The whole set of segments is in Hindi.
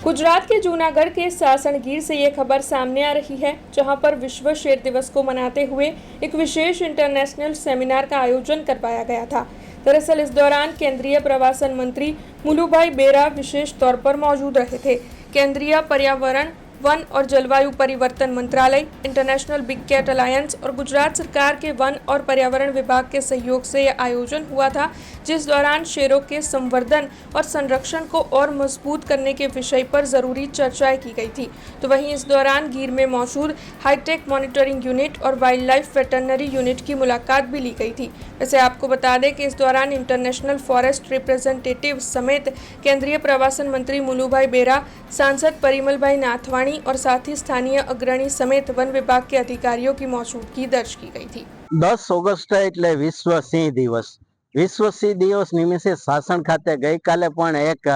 गुजरात के जूनागढ़ के सासणगीर से ये खबर सामने आ रही है, जहां पर विश्व शेर दिवस को मनाते हुए एक विशेष इंटरनेशनल सेमिनार का आयोजन करवाया गया था। दरअसल इस दौरान केंद्रीय प्रवासन मंत्री मुलुभाई बेरा विशेष तौर पर मौजूद रहे थे। केंद्रीय पर्यावरण, वन और जलवायु परिवर्तन मंत्रालय, इंटरनेशनल बिग कैट अलायंस और गुजरात सरकार के वन और पर्यावरण विभाग के सहयोग से यह आयोजन हुआ था, जिस दौरान शेरों के संवर्धन और संरक्षण को और मजबूत करने के विषय पर जरूरी चर्चाएं की गई थी। तो वहीं इस दौरान गिर में मौजूद हाईटेक मॉनिटरिंग यूनिट और वाइल्ड लाइफ वेटरनरी यूनिट की मुलाकात भी ली गई थी। वैसे आपको बता दें कि इस दौरान इंटरनेशनल फॉरेस्ट रिप्रेजेंटेटिव समेत केंद्रीय प्रवासन मंत्री मुलुभाई बेरा, सांसद परिमल भाई नाथवाणी और साथ ही स्थानीय अग्रणी समेत वन विभाग के अधिकारियों की मौजूदगी दर्ज की गई थी। 10 ઓગસ્ટ એટલે વિશ્વ સિંહ દિવસ। વિશ્વ સિંહ દિવસ નિમિત્તે સાસણ ખાતે ગઈકાલે પણ એક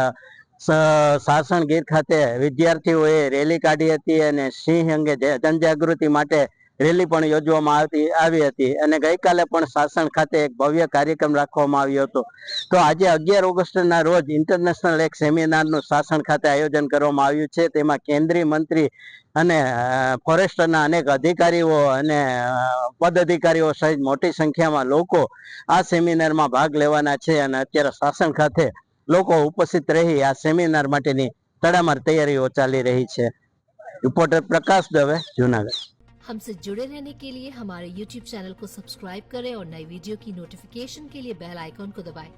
સાસણ ગીર ખાતે વિદ્યાર્થીઓએ રેલી કાઢી હતી અને સિંહ અંગે જનજાગૃતિ માટે રેલી પણ યોજવામાં આવી હતી અને ગઈકાલે પણ સાસણ ખાતે એક ભવ્ય કાર્યક્રમ રાખવામાં આવ્યો હતો। તો આજે 11 ઓગસ્ટના રોજ ઇન્ટરનેશનલ એક સેમિનારનું સાસણ ખાતે આયોજન કરવામાં આવ્યું છે। તેમાં કેન્દ્રીય મંત્રી અને ફોરેસ્ટના અનેક અધિકારીઓ અને પદ અધિકારીઓ સહિત મોટી સંખ્યામાં લોકો આ સેમિનારમાં ભાગ લેવાના છે અને અત્યારે સાસણ ખાતે લોકો ઉપસ્થિત રહી આ સેમિનાર માટેની તડામાર તૈયારીઓ ચાલી રહી છે। રિપોર્ટર प्रकाश दवे, जूनागढ़। हमसे जुड़े रहने के लिए हमारे YouTube चैनल को सब्सक्राइब करें और नई वीडियो की नोटिफिकेशन के लिए बेल आइकॉन को दबाएं।